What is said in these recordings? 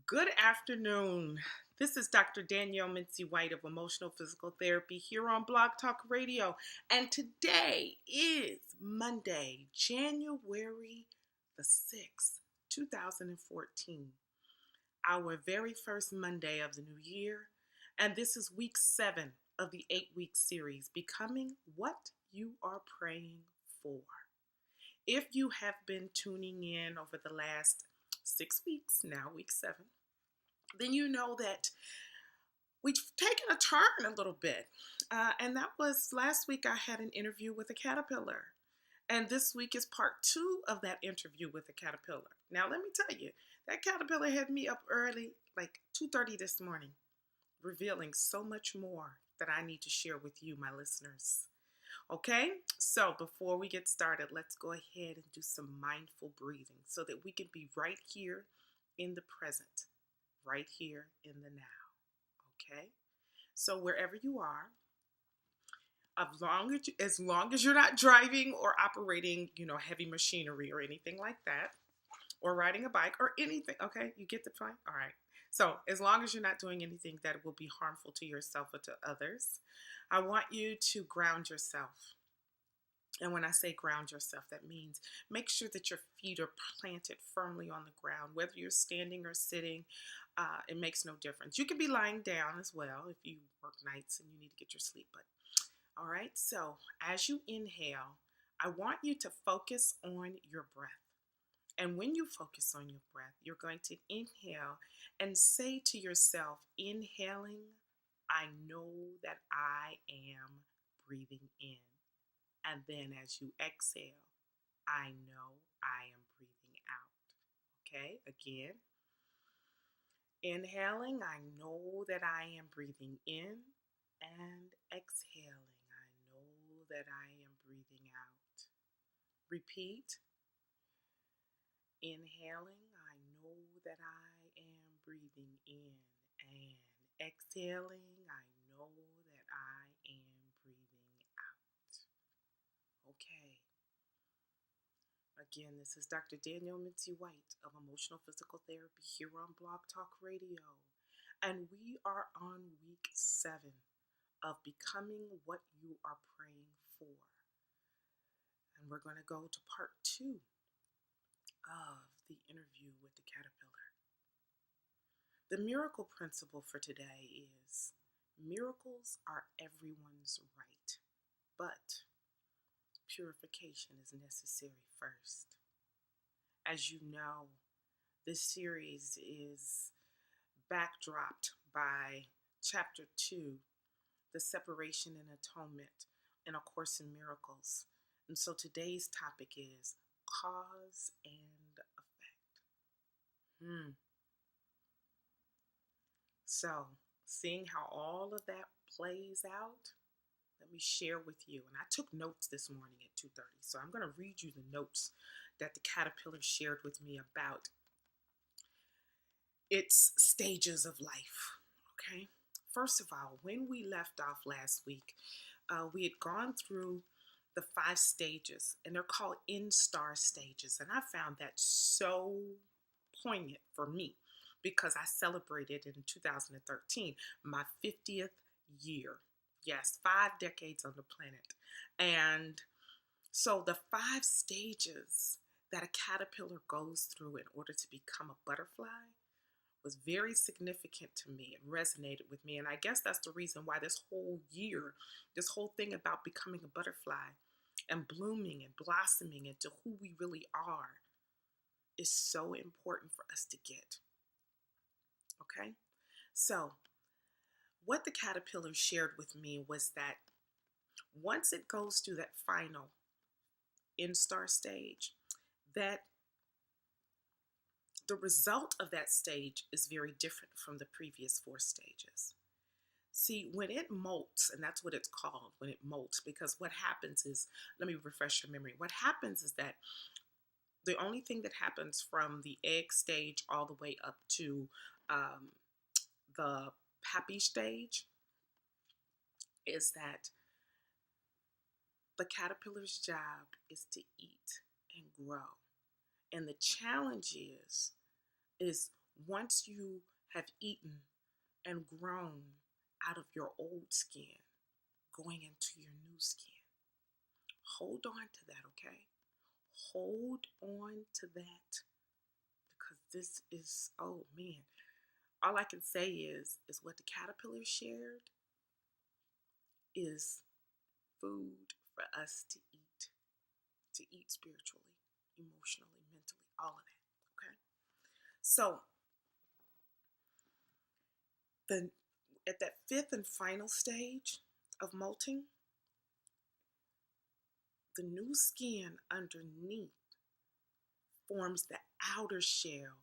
Good afternoon. This is Dr. Danielle Mincey White of Emotional Physical Therapy here on Blog Talk Radio. And today is Monday, January the 6th, 2014. Our very first Monday of the new year. And this is week 7 of the 8-week series, Becoming What You Are Praying For. If you have been tuning in over the last 6 weeks, now week 7, then you know that we've taken a turn a little bit. And that was last week I had an interview with a caterpillar. And this week is part 2 of that interview with a caterpillar. Now, let me tell you, that caterpillar had me up early, like 2:30 this morning, revealing so much more that I need to share with you, my listeners. Okay, so before we get started, let's go ahead and do some mindful breathing so that we can be right here in the present, right here in the now. Okay, so wherever you are, as long as you're not driving or operating, heavy machinery or anything like that, or riding a bike or anything. Okay, you get the point. All right. So as long as you're not doing anything that will be harmful to yourself or to others, I want you to ground yourself. And when I say ground yourself, that means make sure that your feet are planted firmly on the ground, whether you're standing or sitting. It makes no difference. You can be lying down as well if you work nights and you need to get your sleep. But all right, so as you inhale, I want you to focus on your breath. And when you focus on your breath, you're going to inhale and say to yourself, inhaling, I know that I am breathing in. And then as you exhale, I know I am breathing out. Okay, again. Inhaling, I know that I am breathing in. And exhaling, I know that I am breathing out. Repeat. Inhaling, I know that I am breathing in. And exhaling, I know that I am breathing out. Okay. Again, this is Dr. Danielle Mincey White of Emotional Physical Therapy here on Blog Talk Radio. And we are on week 7 of Becoming What You Are Praying For. And we're going to go to part 2 of the interview with the caterpillar. The miracle principle for today is miracles are everyone's right, but purification is necessary first. As you know, this series is backdropped by chapter 2, the separation and atonement in A Course in Miracles. And so today's topic is cause and effect. So, seeing how all of that plays out, let me share with you. And I took notes this morning at 2:30, so I'm going to read you the notes that the caterpillar shared with me about its stages of life. Okay. First of all, when we left off last week, we had gone through the 5 stages, and they're called N-star stages. And I found that so poignant for me because I celebrated in 2013 my 50th year. Yes, 5 decades on the planet. And so the 5 stages that a caterpillar goes through in order to become a butterfly was very significant to me. It resonated with me. And I guess that's the reason why this whole year, this whole thing about becoming a butterfly and blooming and blossoming into who we really are is so important for us to get. Okay? So, what the caterpillar shared with me was that once it goes through that final N-star stage, that the result of that stage is very different from the previous 4 stages. See, when it molts, and that's what it's called, when it molts, because what happens is, let me refresh your memory. What happens is that the only thing that happens from the egg stage all the way up to the puppy stage is that the caterpillar's job is to eat and grow. And the challenge is once you have eaten and grown out of your old skin, going into your new skin. Hold on to that, okay? Hold on to that, because this is, oh man, all I can say is what the caterpillar shared is food for us to eat spiritually, emotionally, mentally, all of that, okay? So the at that fifth and final stage of molting, the new skin underneath forms the outer shell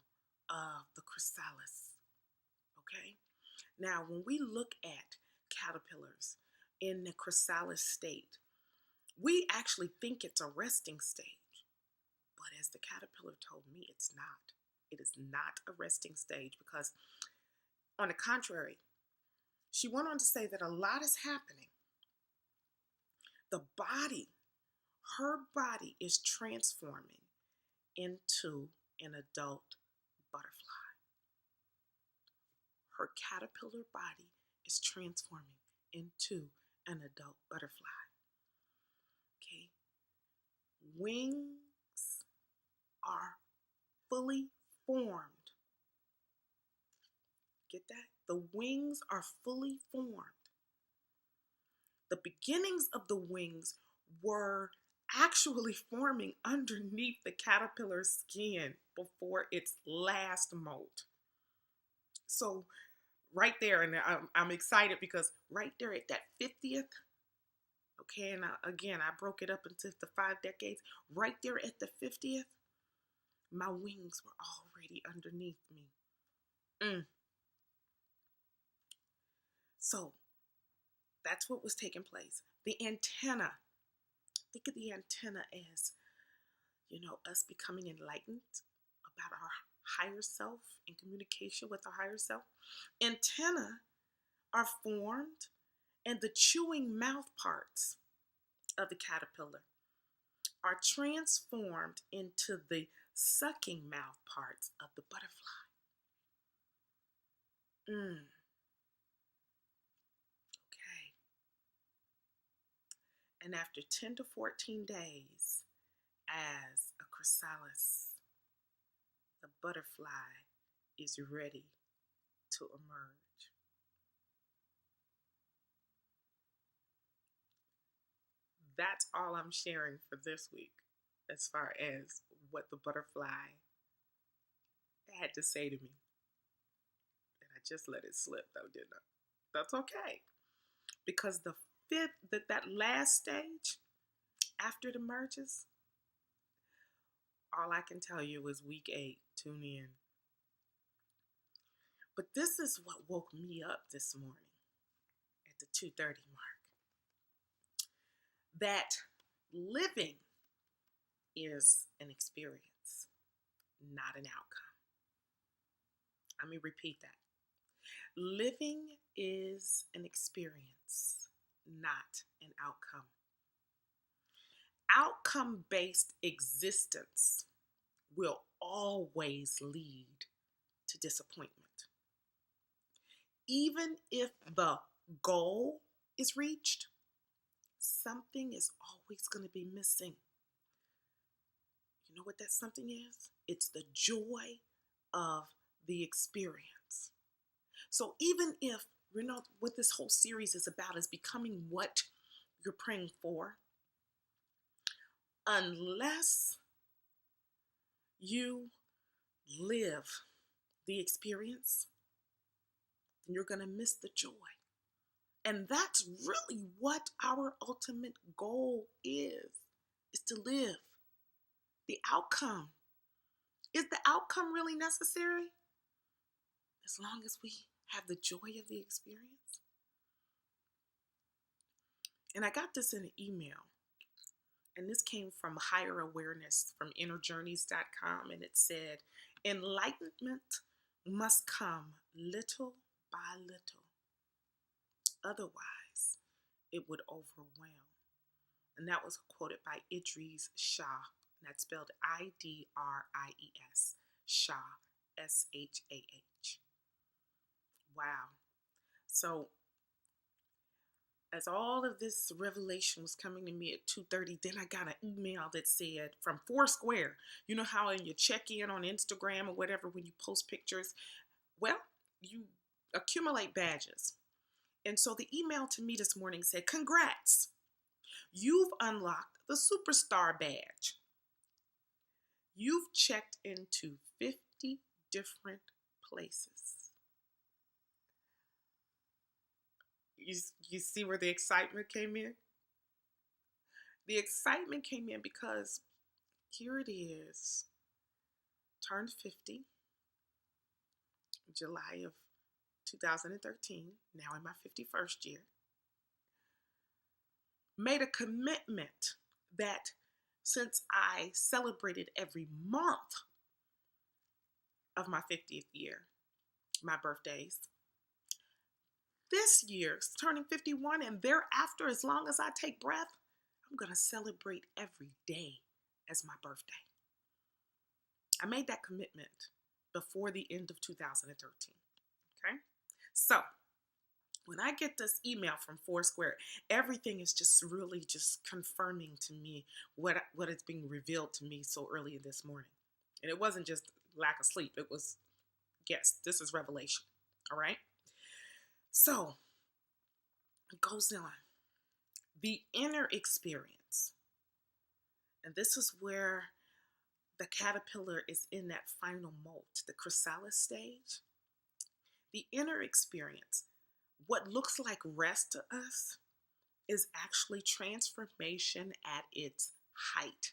of the chrysalis, okay? Now, when we look at caterpillars in the chrysalis state, we actually think it's a resting stage, but as the caterpillar told me, it's not. It is not a resting stage, because on the contrary, she went on to say that a lot is happening. The body, her body is transforming into an adult butterfly. Her caterpillar body is transforming into an adult butterfly. Okay? Wings are fully formed. Get that? The wings are fully formed. The beginnings of the wings were actually forming underneath the caterpillar's skin before its last molt. So right there, and I'm excited because right there at that 50th, okay, and again, I broke it up into the 5 decades. Right there at the 50th, my wings were already underneath me. So that's what was taking place. The antenna, think of the antenna as, us becoming enlightened about our higher self and communication with our higher self. Antenna are formed, and the chewing mouth parts of the caterpillar are transformed into the sucking mouth parts of the butterfly. Okay. And after 10 to 14 days, as a chrysalis, the butterfly is ready to emerge. That's all I'm sharing for this week as far as what the butterfly had to say to me. And I just let it slip though, didn't I? That's okay. Because that last stage after it emerges, all I can tell you is week 8, tune in. But this is what woke me up this morning at the 2:30 mark. That living is an experience, not an outcome. Let me repeat that. Living is an experience, not an outcome. Outcome-based existence will always lead to disappointment. Even if the goal is reached, something is always going to be missing. You know what that something is? It's the joy of the experience. So even if what this whole series is about is becoming what you're praying for, unless you live the experience, then you're going to miss the joy. And that's really what our ultimate goal is to live. The outcome. Is the outcome really necessary? As long as we have the joy of the experience. And I got this in an email. And this came from Higher Awareness from innerjourneys.com. And it said, enlightenment must come little by little. Otherwise, it would overwhelm. And that was quoted by Idries Shah. And that's spelled Idries, Shah, SHAH. Wow. So as all of this revelation was coming to me at 2:30, then I got an email that said from Foursquare. You know how in your check-in on Instagram or whatever, when you post pictures, well, you accumulate badges. And so the email to me this morning said, congrats, you've unlocked the superstar badge. You've checked into 50 different places. You see where the excitement came in? The excitement came in because here it is, turned 50, July of 2013, now in my 51st year. Made a commitment that since I celebrated every month of my 50th year, my birthdays, this year, turning 51 and thereafter, as long as I take breath, I'm going to celebrate every day as my birthday. I made that commitment before the end of 2013. Okay? So, when I get this email from Foursquare, everything is just really just confirming to me what is being revealed to me so early in this morning. And it wasn't just lack of sleep. It was, yes, this is revelation. All right? So, it goes on. The inner experience. And this is where the caterpillar is in that final molt, the chrysalis stage. The inner experience, what looks like rest to us, is actually transformation at its height.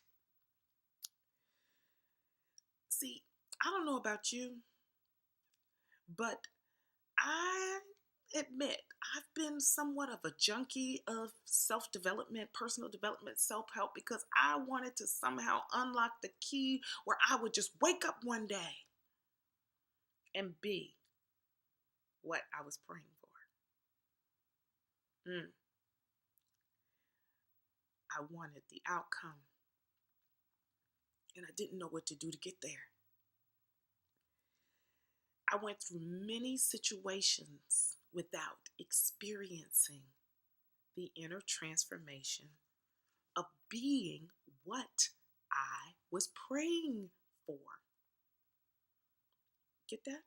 See, I don't know about you, but I admit I've been somewhat of a junkie of self-development, personal development, self-help, because I wanted to somehow unlock the key where I would just wake up one day and be what I was praying for. I wanted the outcome, and I didn't know what to do to get there. I went through many situations without experiencing the inner transformation of being what I was praying for. Get that?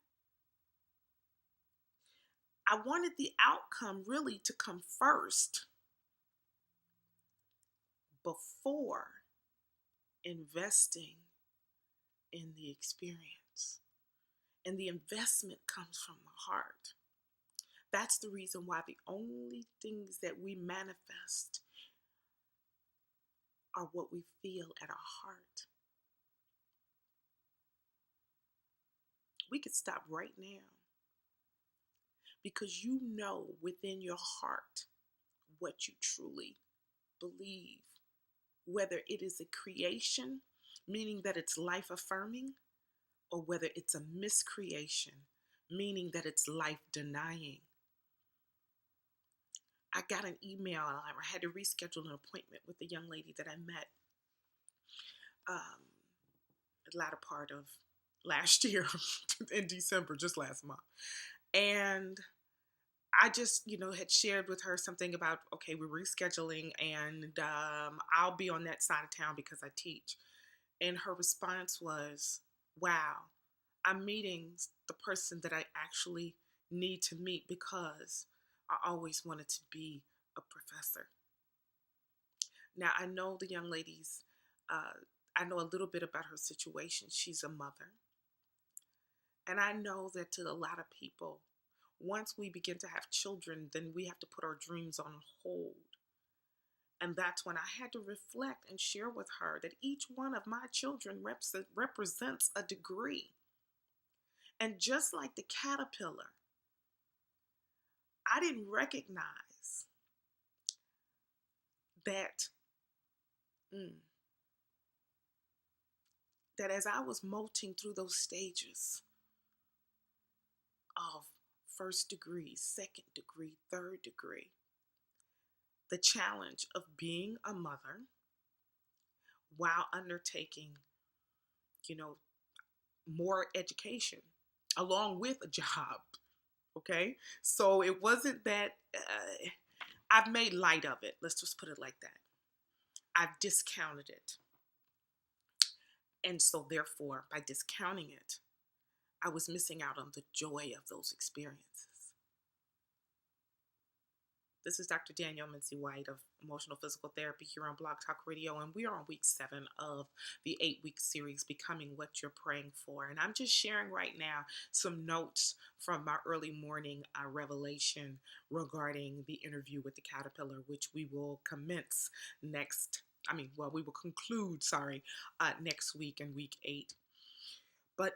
I wanted the outcome really to come first before investing in the experience. And the investment comes from the heart. That's the reason why the only things that we manifest are what we feel at our heart. We could stop right now because you know within your heart what you truly believe, whether it is a creation, meaning that it's life affirming, or whether it's a miscreation, meaning that it's life denying. I got an email. I had to reschedule an appointment with a young lady that I met the latter part of last year in December, just last month. And I just, had shared with her something about, okay, we're rescheduling and I'll be on that side of town because I teach. And her response was, wow, I'm meeting the person that I actually need to meet because I always wanted to be a professor. Now, I know the young lady's, I know a little bit about her situation. She's a mother. And I know that to a lot of people, once we begin to have children, then we have to put our dreams on hold. And that's when I had to reflect and share with her that each one of my children represents a degree. And just like the caterpillar, I didn't recognize that, that as I was molting through those stages of first degree, second degree, third degree, the challenge of being a mother while undertaking, more education, along with a job. Okay, so it wasn't that I've made light of it. Let's just put it like that. I've discounted it. And so, therefore, by discounting it, I was missing out on the joy of those experiences. This is Dr. Danielle Mincey White of Emotional Physical Therapy here on Blog Talk Radio, and we are on week 7 of the 8-week series, Becoming What You're Praying For. And I'm just sharing right now some notes from my early morning revelation regarding the interview with the caterpillar, which we will commence we will conclude, next week in week 8. But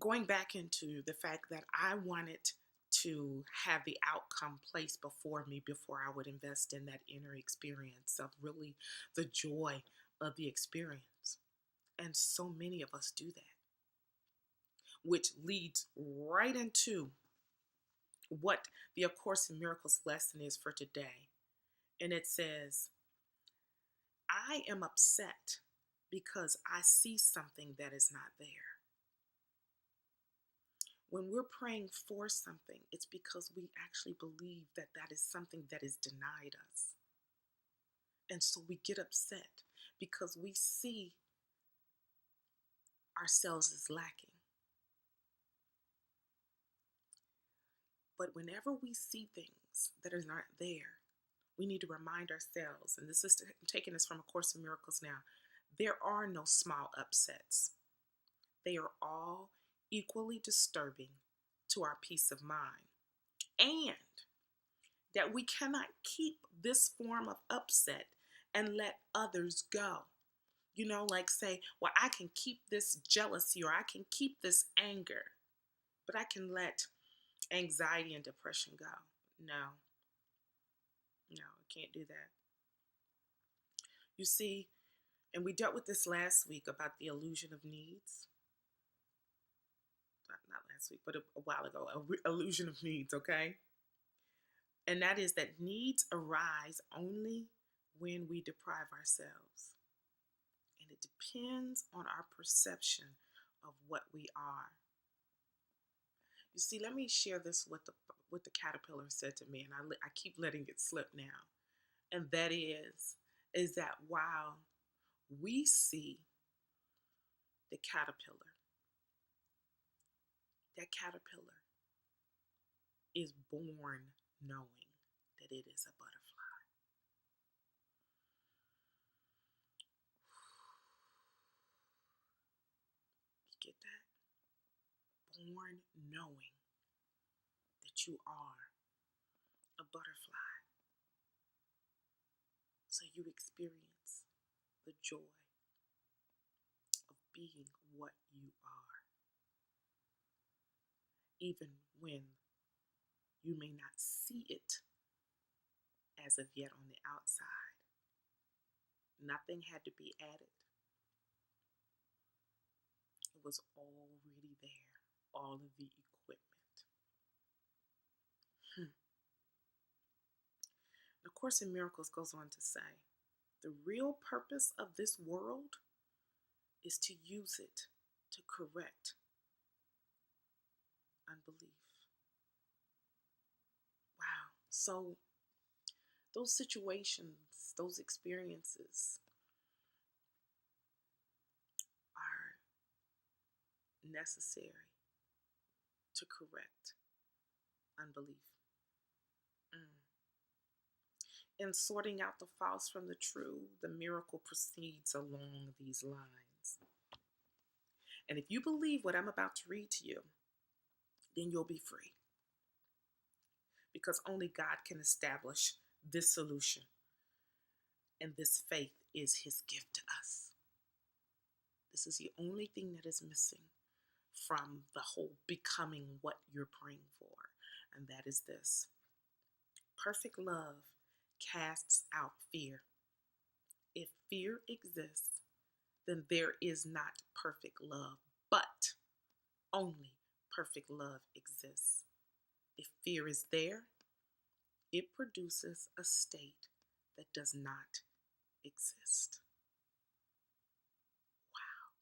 going back into the fact that I wanted to have the outcome placed before me before I would invest in that inner experience of really the joy of the experience. And so many of us do that, which leads right into what the A Course in Miracles lesson is for today. And it says, I am upset because I see something that is not there. When we're praying for something, it's because we actually believe that that is something that is denied us. And so we get upset because we see ourselves as lacking. But whenever we see things that are not there, we need to remind ourselves, and this is taking us from A Course in Miracles now, there are no small upsets. They are all equally disturbing to our peace of mind. And that we cannot keep this form of upset and let others go. You know, like say, well, I can keep this jealousy or I can keep this anger, but I can let anxiety and depression go. No, I can't do that. You see, and we dealt with this last week about the illusion of needs. Not last week, but a while ago, illusion of needs, okay? And that is that needs arise only when we deprive ourselves. And it depends on our perception of what we are. You see, let me share this what the caterpillar said to me, and I keep letting it slip now. And that is that while we see the caterpillar, that caterpillar is born knowing that it is a butterfly. You get that? Born knowing that you are a butterfly. So you experience the joy of being what you are, even when you may not see it as of yet on the outside. Nothing had to be added. It was already there, all of the equipment. The Course in Miracles goes on to say, the real purpose of this world is to use it to correct unbelief. Wow. So those situations, those experiences are necessary to correct unbelief. In sorting out the false from the true, the miracle proceeds along these lines. And if you believe what I'm about to read to you, then you'll be free. Because only God can establish this solution. And this faith is His gift to us. This is the only thing that is missing from the whole becoming what you're praying for. And that is this. Perfect love casts out fear. If fear exists, then there is not perfect love, but only perfect love exists. If fear is there, it produces a state that does not exist. Wow.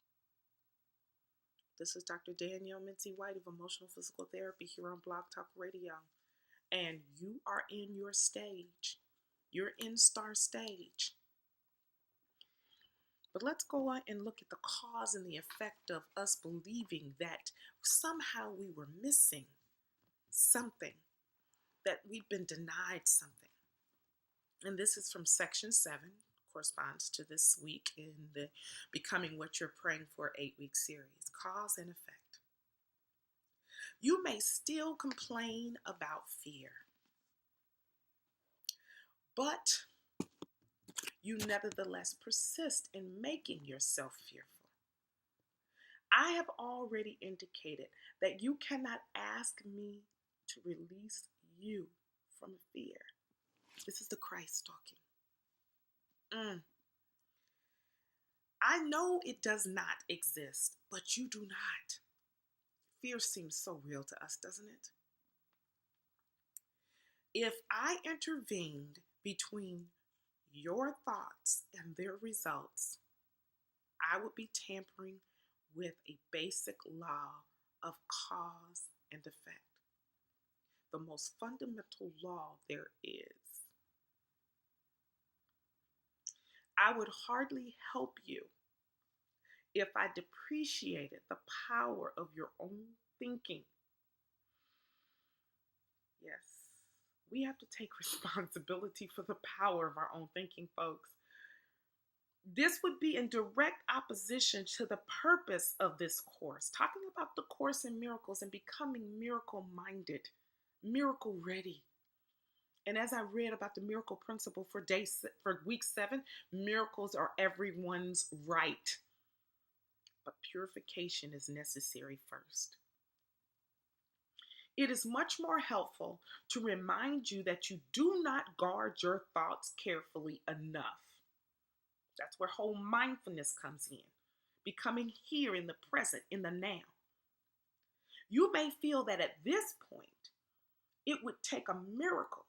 This is Dr. Danielle Mincey White of Emotional Physical Therapy here on Blog Talk Radio. And you are in your stage. You're in star stage. But let's go on and look at the cause and the effect of us believing that somehow we were missing something, that we've been denied something. And this is from section 7, corresponds to this week in the Becoming What You're Praying For 8-week series, Cause and Effect. You may still complain about fear, but you nevertheless persist in making yourself fearful. I have already indicated that you cannot ask me to release you from fear. This is the Christ talking. I know it does not exist, but you do not. Fear seems so real to us, doesn't it? If I intervened between your thoughts and their results, I would be tampering with a basic law of cause and effect, the most fundamental law there is. I would hardly help you if I depreciated the power of your own thinking. Yes, we have to take responsibility for the power of our own thinking, folks. This would be in direct opposition to the purpose of this course, talking about the Course in Miracles and becoming miracle-minded, miracle-ready. And as I read about the miracle principle for week 7, miracles are everyone's right. But purification is necessary first. It is much more helpful to remind you that you do not guard your thoughts carefully enough. That's where whole mindfulness comes in, becoming here in the present, in the now. You may feel that at this point, it would take a miracle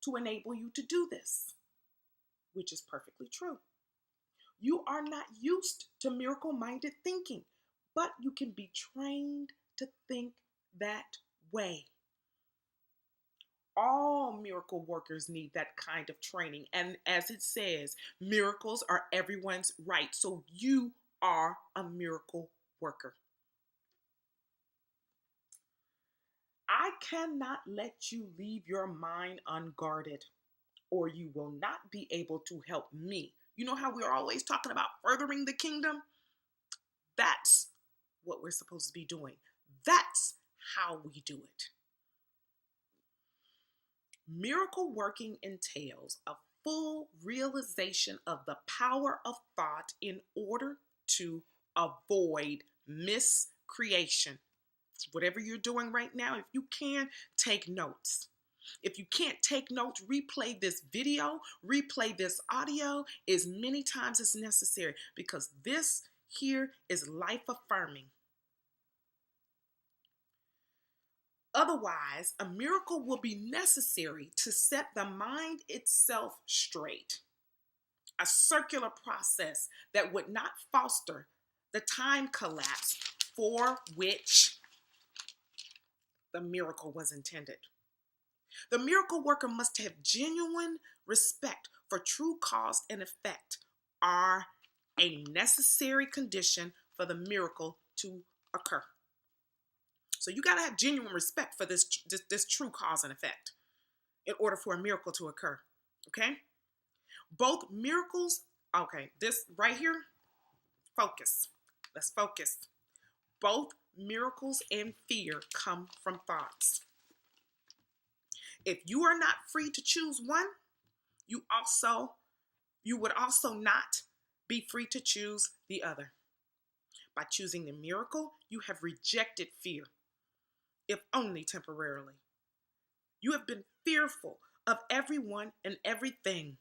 to enable you to do this, which is perfectly true. You are not used to miracle-minded thinking, but you can be trained to think that way. All miracle workers need that kind of training. And as it says, miracles are everyone's right. So you are a miracle worker. I cannot let you leave your mind unguarded, or you will not be able to help me. You know how we're always talking about furthering the kingdom? That's what we're supposed to be doing. That's how we do it. Miracle working entails a full realization of the power of thought in order to avoid miscreation. Whatever you're doing right now, if you can, take notes. If you can't take notes, replay this video, replay this audio as many times as necessary, because this here is life affirming. Otherwise, a miracle will be necessary to set the mind itself straight. A circular process that would not foster the time collapse for which the miracle was intended. The miracle worker must have genuine respect for true cause and effect are a necessary condition for the miracle to occur. So you got to have genuine respect for this true cause and effect in order for a miracle to occur. Okay? Both miracles, okay, this right here, focus. Let's focus. Both miracles and fear come from thoughts. If you are not free to choose one, you would also not be free to choose the other. By choosing the miracle, you have rejected fear, if only temporarily. You have been fearful of everyone and everything.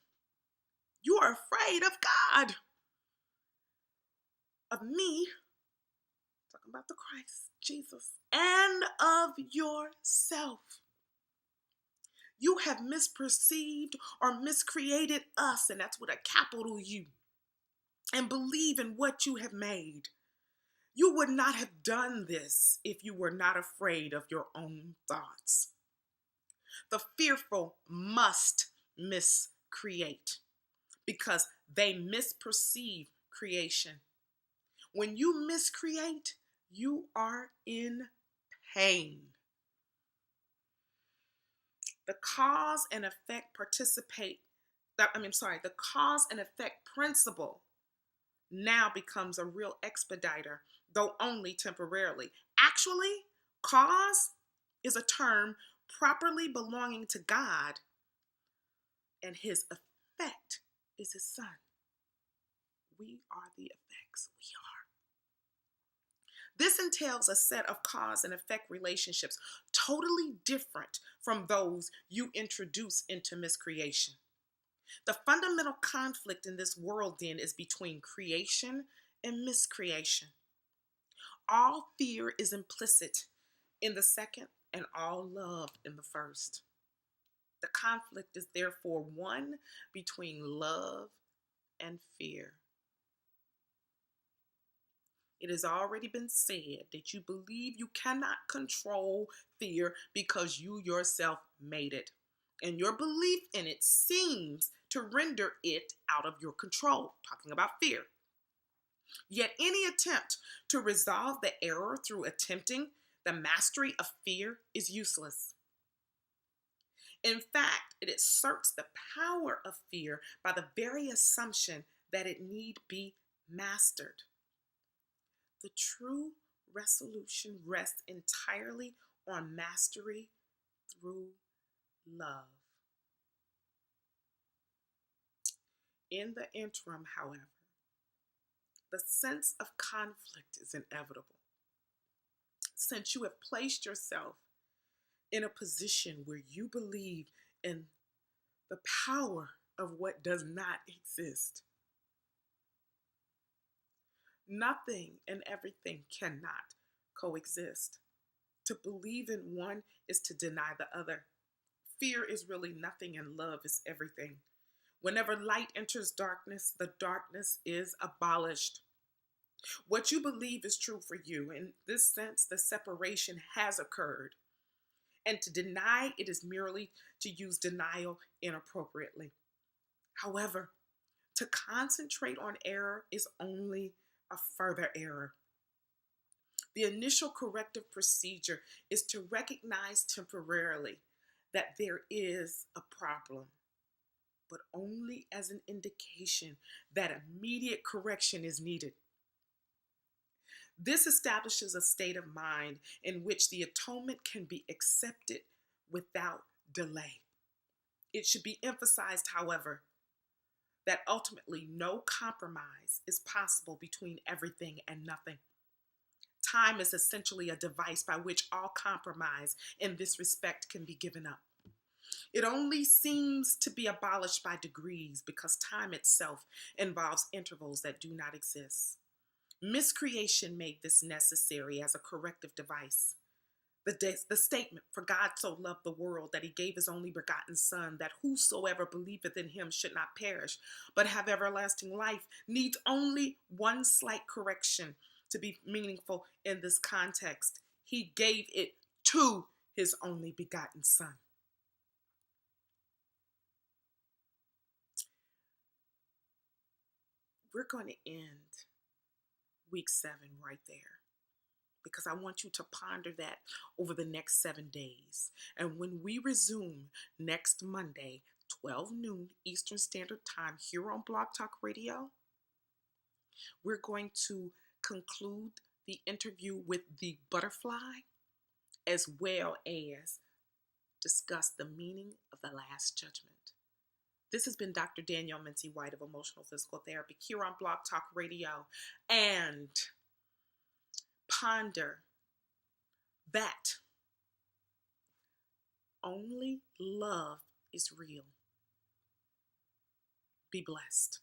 You are afraid of God, of me, talking about the Christ, Jesus, and of yourself. You have misperceived or miscreated us, and that's with a capital U, and believe in what you have made. You would not have done this if you were not afraid of your own thoughts. The fearful must miscreate because they misperceive creation. When you miscreate, you are in pain. The cause and effect the cause and effect principle now becomes a real expediter, though only temporarily. Actually, cause is a term properly belonging to God, and his effect is his son. We are the effects. We are. This entails a set of cause and effect relationships totally different from those you introduce into miscreation. The fundamental conflict in this world then is between creation and miscreation. All fear is implicit in the second and all love in the first. The conflict is therefore one between love and fear. It has already been said that you believe you cannot control fear because you yourself made it. And your belief in it seems to render it out of your control. Talking about fear. Yet any attempt to resolve the error through attempting the mastery of fear is useless. In fact, it asserts the power of fear by the very assumption that it need be mastered. The true resolution rests entirely on mastery through love. In the interim, however, the sense of conflict is inevitable. Since you have placed yourself in a position where you believe in the power of what does not exist, nothing and everything cannot coexist. To believe in one is to deny the other. Fear is really nothing and love is everything. Whenever light enters darkness, the darkness is abolished. What you believe is true for you. In this sense, the separation has occurred. And to deny it is merely to use denial inappropriately. However, to concentrate on error is only a further error. The initial corrective procedure is to recognize temporarily that there is a problem, but only as an indication that immediate correction is needed. This establishes a state of mind in which the atonement can be accepted without delay. It should be emphasized, however, that ultimately no compromise is possible between everything and nothing. Time is essentially a device by which all compromise in this respect can be given up. It only seems to be abolished by degrees because time itself involves intervals that do not exist. Miscreation made this necessary as a corrective device. The statement, "For God so loved the world that he gave his only begotten Son, that whosoever believeth in him should not perish, but have everlasting life," needs only one slight correction to be meaningful in this context. He gave it to his only begotten Son. We're going to end week 7 right there, because I want you to ponder that over the next 7 days. And when we resume next Monday, 12 noon Eastern Standard Time here on Blog Talk Radio, we're going to conclude the interview with the butterfly, as well as discuss the meaning of the Last Judgment. This has been Dr. Danielle Mincey White of Emotional Physical Therapy here on Blog Talk Radio. And ponder that only love is real. Be blessed.